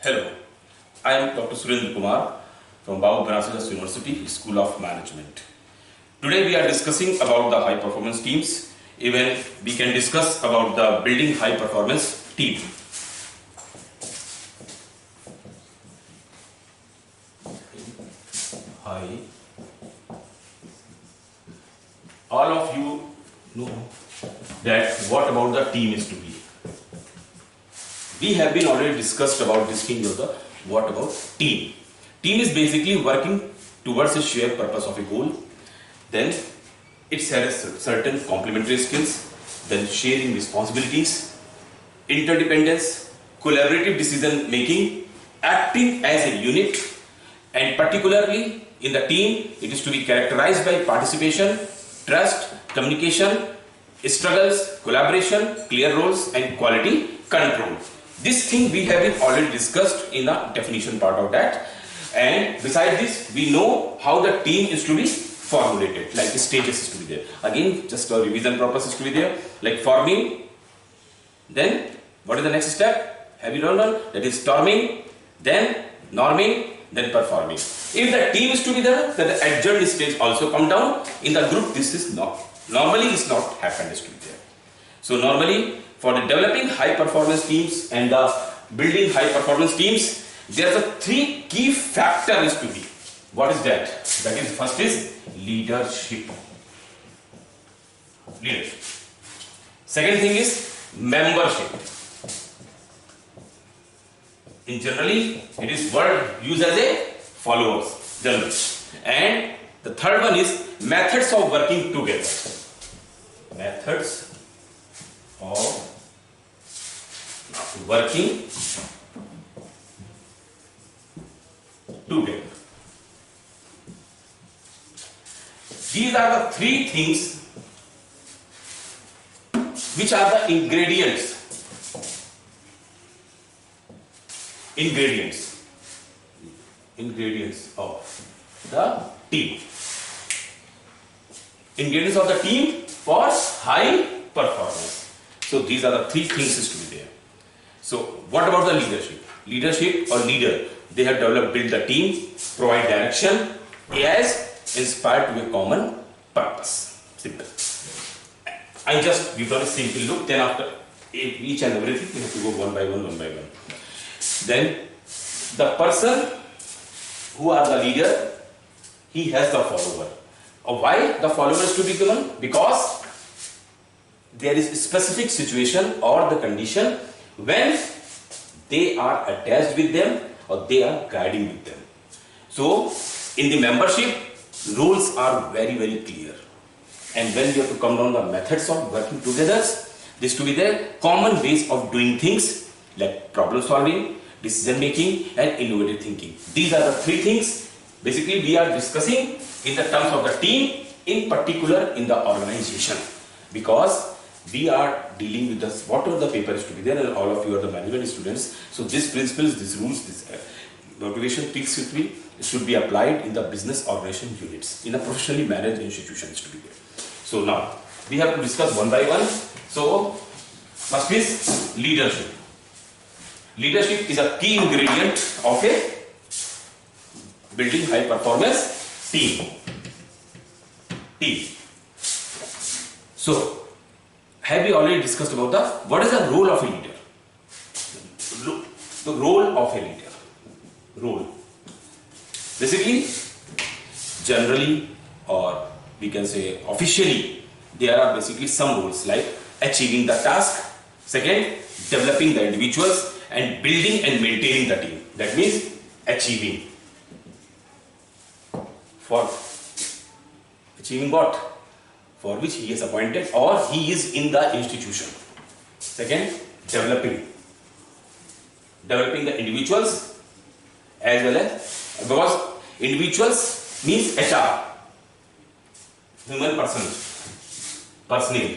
Hello, I am Dr. Surendra Kumar from Babu Banasas University School of Management. Today we are discussing about the high performance teams. Even we can discuss about the building high performance team. Hi. All of you know that what about the team is to be. We have been already discussed about this thing of the what about team. Team is basically working towards a shared purpose of a goal. Then it has certain complementary skills, then sharing responsibilities, interdependence, collaborative decision making, acting as a unit, and particularly in the team, it is to be characterized by participation, trust, communication, struggles, collaboration, clear roles, and quality control. This thing we have been already discussed in the definition part of that. And beside this, we know how the team is to be formulated, like the stages is to be there. Again, just a revision purpose is to be there, like forming. Then, what is the next step? Have you learned? That is storming, then norming, then performing. If the team is to be there, then the adjourned stage also come down. In the group, this is not. Normally, it's not happened is to be there. So normally, for the developing high performance teams and the building high performance teams, there are three key factors to be. What is that? That is, first is leadership. Leadership. Second thing is membership. In generally, it is word used as a followers, generally. And the third one is methods of working together. Methods of working together. These are the three things which are the ingredients of the team. Ingredients of the team for high performance. So these are the three things is to be there. So what about the leadership? Leadership or leader, they have built the team, provide direction as inspired to a common purpose. Simple. I just give a simple look, then after each and everything we have to go one by one. Then the person who are the leader, he has the follower. Why the follower is to be given? Because there is a specific situation or the condition when they are attached with them or they are guiding with them. So in the membership, rules are very, very clear. And when you have to come down the methods of working together, this to be the common ways of doing things like problem solving, decision making, and innovative thinking. These are the three things basically we are discussing in the terms of the team, in particular in the organization, because we are dealing with this, whatever the paper is to be there, and all of you are the management students. So these principles, these rules, this motivation tricks should be applied in the business organization units, in a professionally managed institutions to be there. So now we have to discuss one by one. So first is leadership. Leadership is a key ingredient of a building high performance team. So have we already discussed about what is the role of a leader? The role of a leader. Role. Basically, generally, or we can say officially, there are basically some roles like achieving the task, second, developing the individuals, and building and maintaining the team. That means achieving. For achieving what? For which he is appointed or he is in the institution. Second, developing the individuals as well as, because individuals means HR, human personnel.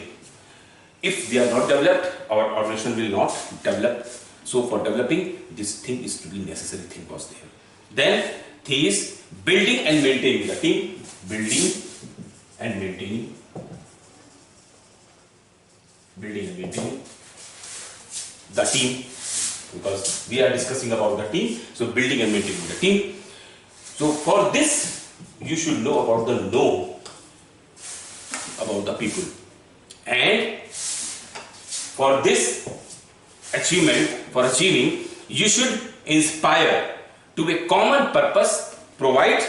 If they are not developed, our organization will not develop. So for developing, this thing is to be necessary thing was there. Then he is building and maintaining the team, building and maintaining the team. because we are discussing about the team. So building and maintaining the team. So for this, you should know about the people, and for this achieving, you should inspire to a common purpose, provide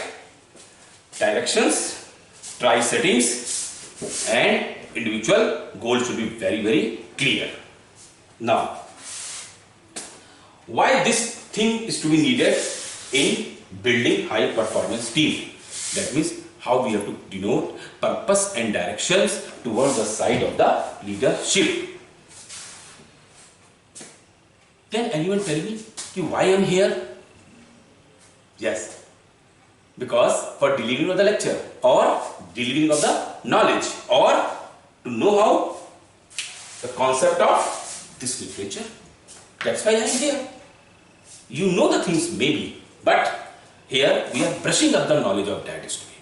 directions, try settings, and individual goals should be very, very clear. Now, why this thing is to be needed in building high performance team? That means how we have to denote purpose and directions towards the side of the leadership. Can anyone tell me why I am here? Yes, because for delivering of the lecture, or delivering of the knowledge, or to know how the concept of this literature. That's why I am here. You know the things maybe, but here we are brushing up the knowledge of that history.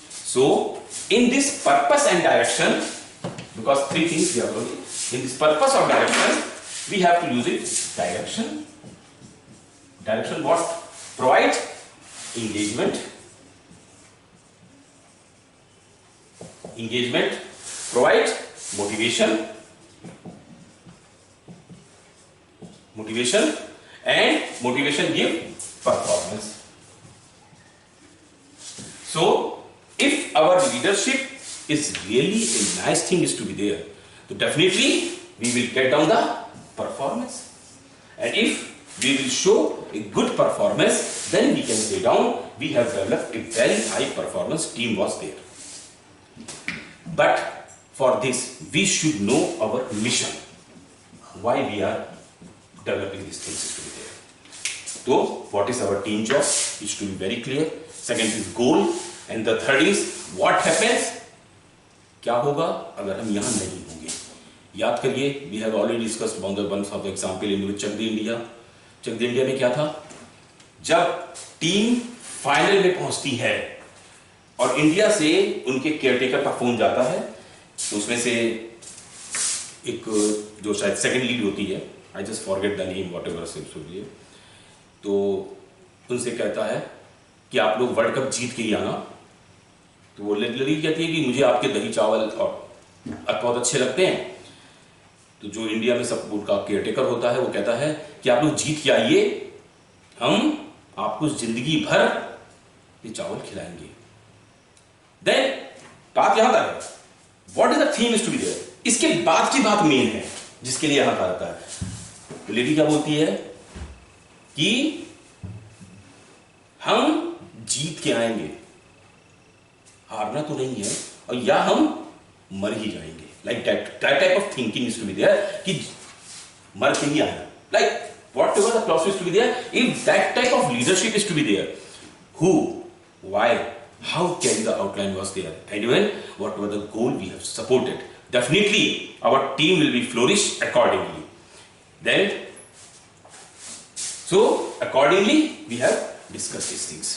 So in this purpose and direction, because three things we are doing, in this purpose of direction, we have to use it. Direction. Direction what? Provide engagement. Engagement. Provide motivation. Motivation. And motivation give performance. So if our leadership is really a nice thing is to be there, so definitely we will get down the performance. And if we will show a good performance, then we can say down we have developed a very high performance team was there. But for this, we should know our mission. Why we are developing these things is to be there. So what is our team job is to be very clear. Second is goal, and the third is what happens. क्या होगा अगर हम यहाँ नहीं होंगे. याद करिए, we have already discussed about the one of the example in Chak De India. Chak De India में क्या था? जब टीम फाइनल में पहुंचती है और इंडिया से उनके केयरटेकर का फोन जाता है, तो उसमें से एक जो शायद सेकंड लीड होती है, I just forget the name what ever से, तो उनसे कहता है कि आप लोग वर्ल्ड कप जीत के ही आना. तो वो लड़की कहती है कि मुझे आपके दही चावल और बहुत अच्छे लगते हैं. तो जो इंडिया में सब उनका केयरटेकर होता है वो कहता है कि आप लोग जीत के आइए, हम आपको जिंदगी भर ये चावल खिलाएंगे. देन बात यहां तक है. What is the theme is to be there. इसके बाद की बात मेन है जिसके लिए यहां कहा जाता है. तो लेडी क्या बोलती है कि हम जीत के आएंगे, हारना तो नहीं है, और या हम मर ही जाएंगे. Like that type of thinking is to be there कि मर के ही आना. Like whatever the philosophy is to be there, if that type of leadership is to be there, who, why, how can the outline was there, and even whatever the goal we have supported, definitely our team will be flourish accordingly. Then, so accordingly we have discussed these things.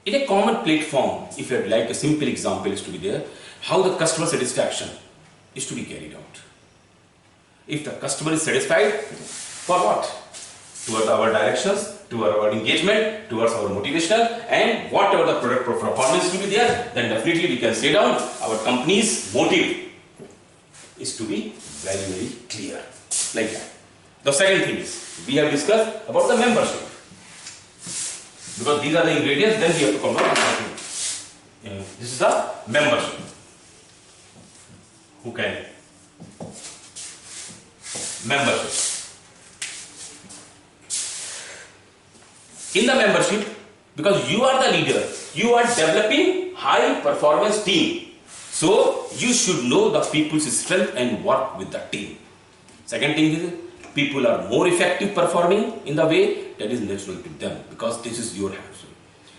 In a common platform, if you like a simple example is to be there, how the customer satisfaction is to be carried out. If the customer is satisfied, for what? Towards our directions, towards our engagement, towards our motivation, and whatever the product performance to be there, then definitely we can say down our company's motive is to be very, very clear. Like that. The second thing is, we have discussed about the membership. Because these are the ingredients, then we have to come up with something. This is the membership. Who can? Membership. In the membership, because you are the leader, you are developing high performance team, so you should know the people's strength and work with the team. Second thing is, people are more effective performing in the way that is natural to them, because this is your house.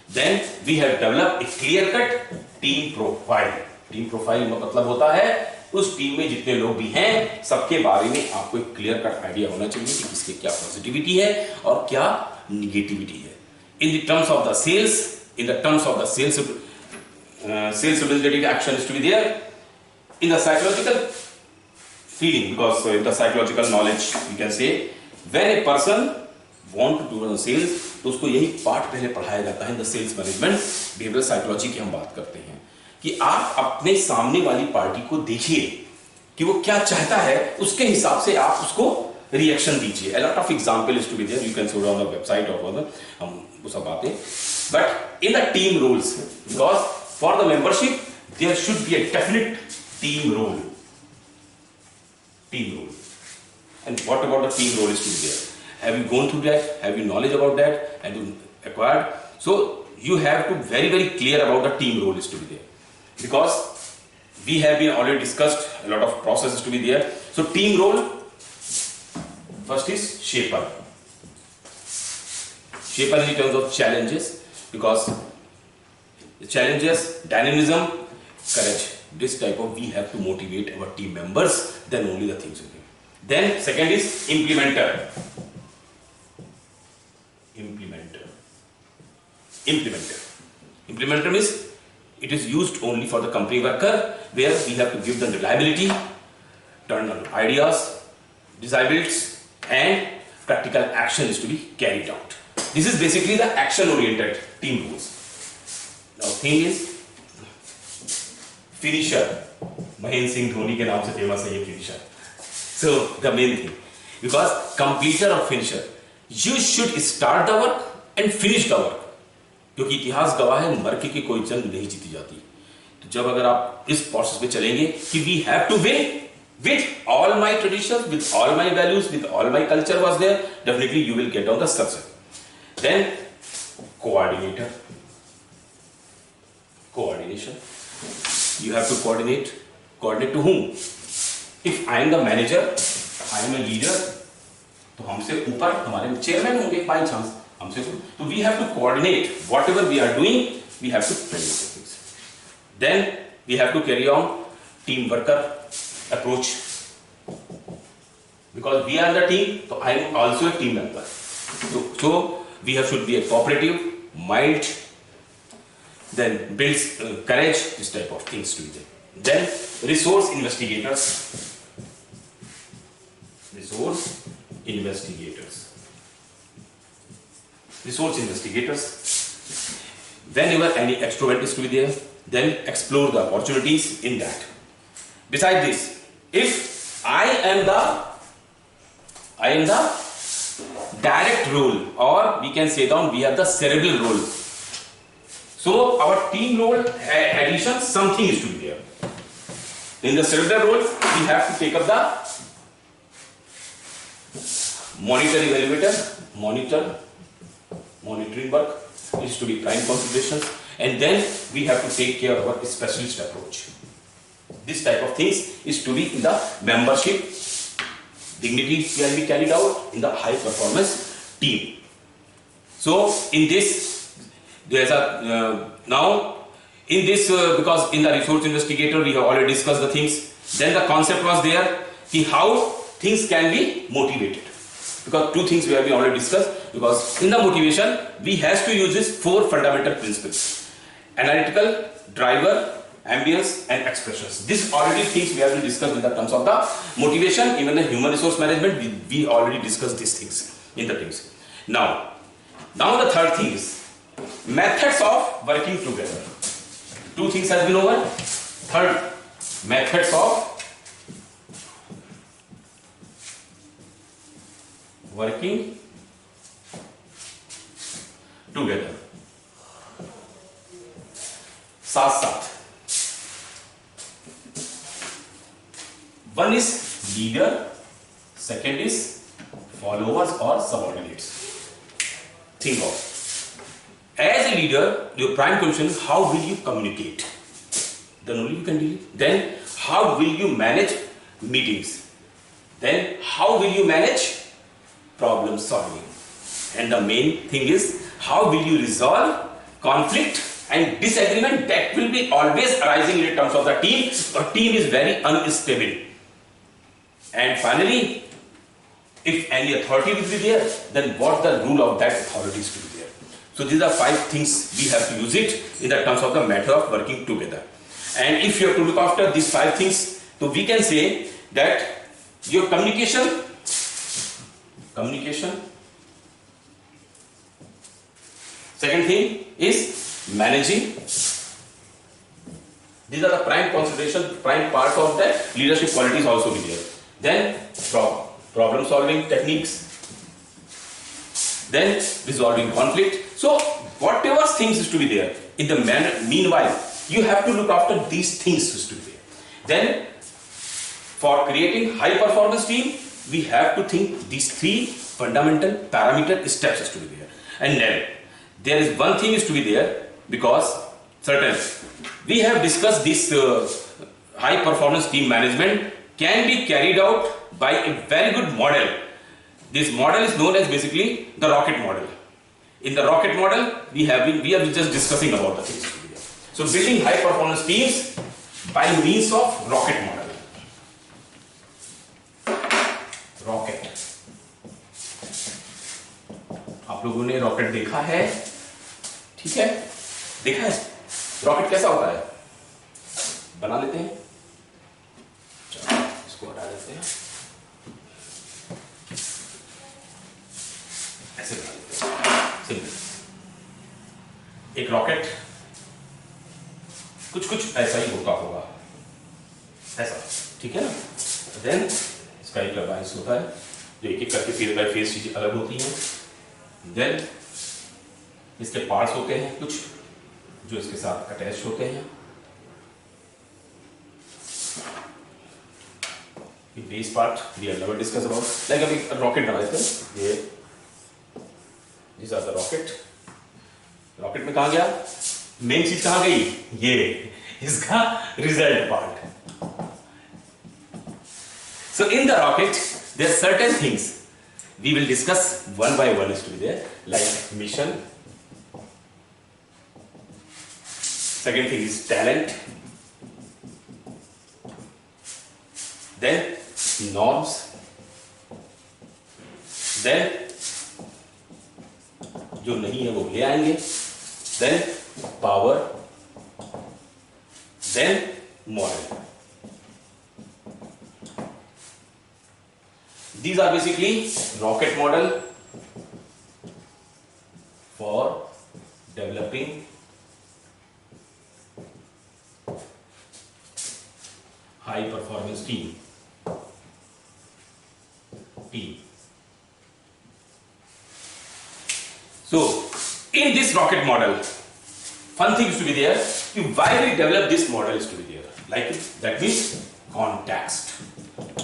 Then we have developed a clear cut team profile. Team profile का मतलब होता है उस team में जितने लोग भी हैं सबके बारे में आपको एक क्लियर कट आइडिया होना चाहिए कि किसके क्या पॉजिटिविटी है और क्या नेगेटिविटी है. In the terms of the sales, in the terms of the sales representative action is to be there. In the psychological feeling, because in the psychological knowledge you can say when a person want to do sales, तो उसको यही part पहले पढ़ाया जाता है in the sales management behavioural psychology की हम बात करते हैं कि आप अपने सामने वाली पार्टी को देखिए कि वो क्या चाहता है, उसके हिसाब से आप उसको रिएक्शन दीजिए. A lot of example is to be there. You can show on the website or whatever. हम वो सब बातें. But in the team roles, because for the membership there should be a definite team role. Team role. And what about the team role is to be there? Have you gone through that? Have you knowledge about that? And you acquired? So you have to very clear about the team role is to be there. Because we have been already discussed a lot of processes to be there. So team role, first is shaper. Shaper in terms of challenges, because the challenges, dynamism, courage. This type of we have to motivate our team members, then only the things will be. Then second is implementer. Implementer means it is used only for the company worker, where we have to give them reliability, turn on ideas, disabilities, and practical action is to be carried out. This is basically the action-oriented team rules. Now, thing is finisher. Mahendra Singh Dhoni के नाम से famous है ये finisher. So the main thing, because completer or finisher, you should start the work and finish the work. क्योंकि इतिहास गवाह है मर के कोई जंग नहीं जीती जाती. तो जब अगर आप इस प्रोसेस पे चलेंगे कि we have to win with all my traditions, with all my values, with all my culture was there, definitely you will get on the success. Then coordination. You have to coordinate to whom? If I am the manager, I am a leader, तो हमसे ऊपर हमारे chairman होंगे by chance. So we have to coordinate whatever we are doing. We have to plan things. Then we have to carry on team worker approach, because we are the team. So I am also a team member. So we should be a cooperative, mild, then builds courage. This type of things to be there. Then resource investigators. Whenever any extrovert is to be there, then explore the opportunities in that. Besides this, if I am the direct role, or we can say down we have the cerebral role. So our team role addition, something is to be there. In the cerebral role, we have to take up the monitoring work is to be prime consideration, and then we have to take care of our specialist approach. This type of things is to be in the membership. Dignity can be carried out in the high performance team. So in this, there is a now in this because in the resource investigator we have already discussed the things. Then the concept was there कि how things can be motivated. Because two things we have already discussed. Because in the motivation we has to use these four fundamental principles: analytical, driver, ambience, and expressions. These already things we have discussed in the terms of the motivation. Even the human resource management we already discussed these things in the things. Now the third thing is methods of working together. Two things has been over. Third, methods of working together. साथ one is leader, second is followers or subordinates. Think of, as a leader, your prime question is how will you communicate? Then only you can deal. Then how will you manage meetings? Then how will you manage problem solving? And the main thing is how will you resolve conflict and disagreement that will be always arising in terms of the team. A team is very unstable. And finally, if any authority will be there, then what the rule of that authority is to be there. So these are 5 things we have to use it in the terms of the method of working together. And if you have to look after these 5 things, so we can say that your communication communication. Second thing is managing. These are the prime consideration, prime part of the leadership qualities also be there. Then problem solving techniques. Then resolving conflict. So whatever things is to be there, in the meanwhile, you have to look after these things is to be there. Then for creating high performance team, we have to think these three fundamental parameter steps is to be there. And then there is one thing is to be there, because certain we have discussed this high performance team management can be carried out by a very good model. This model is known as basically the rocket model. In the rocket model, we are just discussing about the things. So building high performance teams by means of rocket model. Rocket, आप लोगों ने rocket देखा है? ठीक है, देखा है rocket कैसा होता है? बना लेते हैं, चलो इसको हटा देते हैं, ऐसे बना लेते हैं सिंपल। एक रॉकेट कुछ ऐसा ही होगा, ऐसा, ठीक है ना? देन इसका एक टर्बाइन्स होता है जो एक एक करके फेज बाय फेज चीजें अलग होती हैं। देन इसके पार्ट्स होते हैं कुछ जो इसके साथ अटैच होते हैं। ये base part we have never discuss about, like अभी रॉकेट बना लेते हैं। ये this are the rocket. Rocket में कहाँ गया? मेन चीज कहाँ गई? ये इसका result part. So in the rocket, there are certain things we will discuss one by one is to be there, like mission. Second thing is talent. Then norms. Then जो नहीं है वो ले आएंगे. Then power. Then moral. These are basically rocket model for developing high performance team. So in this rocket model, fun thing is to be there. Why we develop this model is to be there. Like that means context.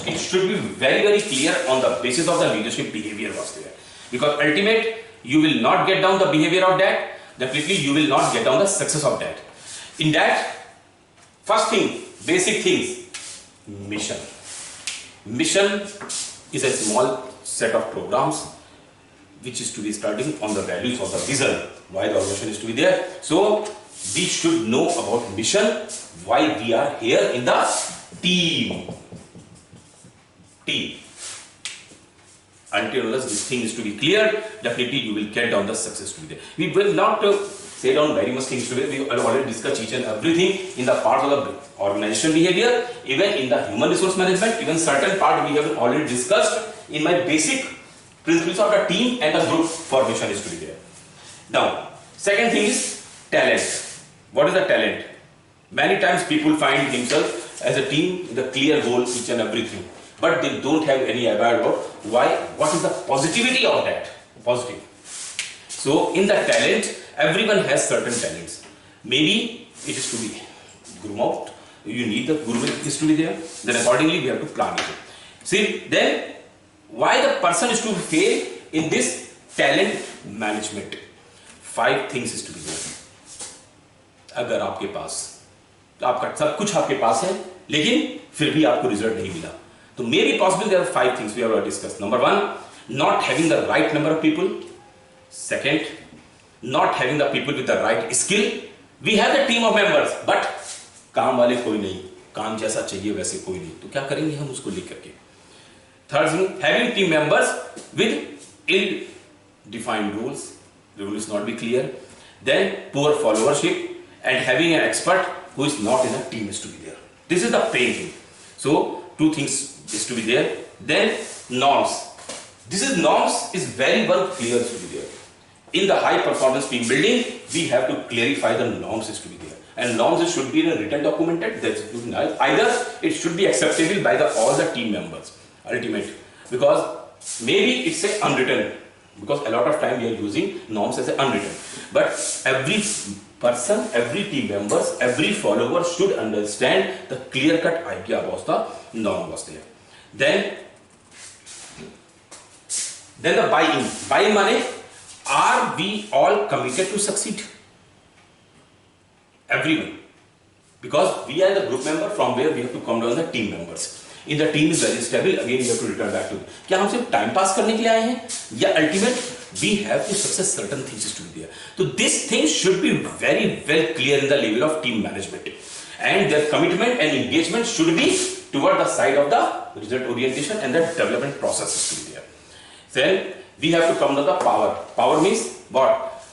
It should be very, very clear on the basis of the leadership behavior was there. Because ultimate, you will not get down the behavior of that. Definitely, you will not get down the success of that. In that, first thing, basic things, mission. Mission is a small set of programs which is to be starting on the values of the vision. Why the organization is to be there. So, we should know about mission, why we are here in the team. Until unless this thing is to be clear, definitely you will get down the success to be there. We will not say down very much things today. We already discussed each and everything in the parts of the organization behavior, even in the human resource management, even certain part we have already discussed in my basic principles of the team and the group formation is to be there. Now, second thing is talent. What is the talent? Many times people find themselves as a team with a clear goal, each and everything. But they don't have any idea about why, what is the positivity of that? Positive. So in the talent, everyone has certain talents. Maybe it is to be groom out. You need the grooming is to be there. Then accordingly we have to plan it. See, then why the person is to fail in this talent management? 5 things is to be there. अगर आपके पास आपका सब कुछ आपके पास है, लेकिन फिर भी आपको रिजल्ट नहीं मिला, तो may be possible there are 5 things we have already discussed. Number 1, not having the right number of people. Second, not having the people with the right skill. We have the team of members but काम वाले कोई नहीं, काम जैसा चाहिए वैसे कोई नहीं, तो क्या करेंगे हम उसको लेकर के. Third, having team members with ill defined rules, the rule is not be clear. Then poor followership and having an expert who is not in a team is to be there. This is the pain thing. So 2 things is to be there. Then norms. This is norms is very well clear to be there. In the high performance team building, we have to clarify the norms is to be there. And norms should be in a written documented. That's either it should be acceptable by all the team members. Ultimate, because maybe it's a unwritten. Because a lot of time we are using norms as a unwritten. But every person, every team members, every follower should understand the clear-cut idea about the norm was there. Then the buy-in. Buy-in means, are we all committed to succeed? Everyone. Because we are the group member from where we have to come down the team members. In the team is very stable, again we have to return back to. क्या हम सिर्फ time pass करने के लिए आए हैं? या ultimate we have to success certain things to be there. So this thing should be very well clear in the level of team management, and their commitment and engagement should be toward the side of the result orientation and the development processes to be there. Then we have to come to the power. Power means what?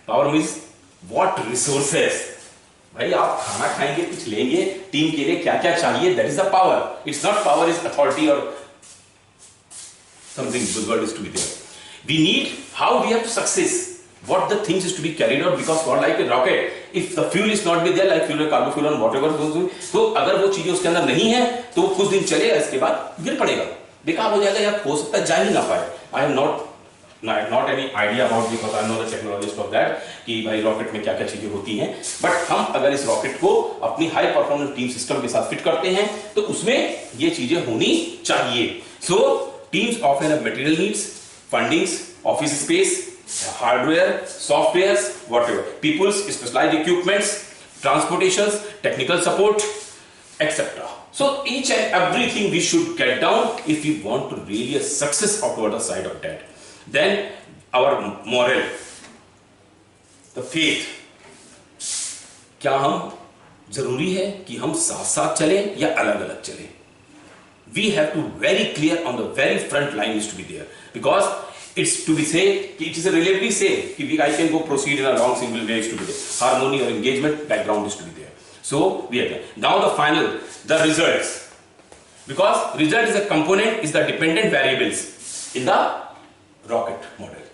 Power means what resources. भाई आप खाना खाएंगे, कुछ लेंगे, team के लिए क्या क्या चाहिए, that is the power. It's not power is authority or something buzzword is to be there. We need how we have to success, what the things is to be carried out, because for like a rocket, if the fuel is not be there, like fuel, carbo fuel and whatever, तो अगर वो चीजें उसके अंदर नहीं है तो वो कुछ दिन चलेगा, इसके बाद गिर पड़ेगा, बेकार हो जाएगा, या हो सकता है जा ही ना पाए. I am not any idea about, because I know the technologist of that कि भाई रॉकेट में क्या क्या चीजें होती हैं, बट हम अगर इस रॉकेट को अपनी हाई परफॉर्मेंस टीम सिस्टम के साथ फिट करते हैं तो उसमें ये चीजें होनी चाहिए. So teams often have material needs, fundings, office space, hardware, softwares, whatever, peoples, specialised equipments, transportations, technical support, etc. So each and everything we should get down if we want to really a success out of the side of that. Then our moral, the faith. क्या हम जरूरी है कि हम साथ साथ चलें या अलग अलग चलें? We have to very clear on the very front line is to be there, because it's to be said, it is a relatively safe कि I can go proceed in a long single way is to be there. Harmony or engagement background is to be there. So we are there. Now the final, the results, because result is a component, is the dependent variables in the rocket model.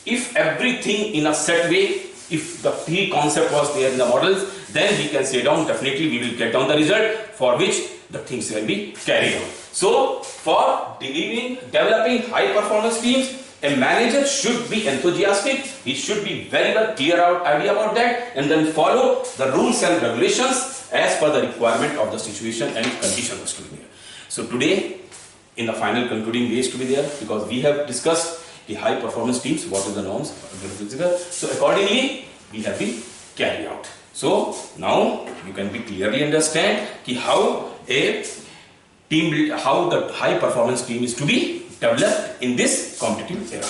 If everything in a set way, if the three concept was there in the models, then we can say down definitely we will get down the result for which the things can be carried out. So for developing high performance teams, a manager should be enthusiastic, he should be very well clear out idea about that, and then follow the rules and regulations as per the requirement of the situation and conditions to be there. So today, in the final concluding ways to be there, because we have discussed the high performance teams, what are the norms, so accordingly we have been carried out. So now you can be clearly understand how a team, how the high performance team is to be developed in this competitive era.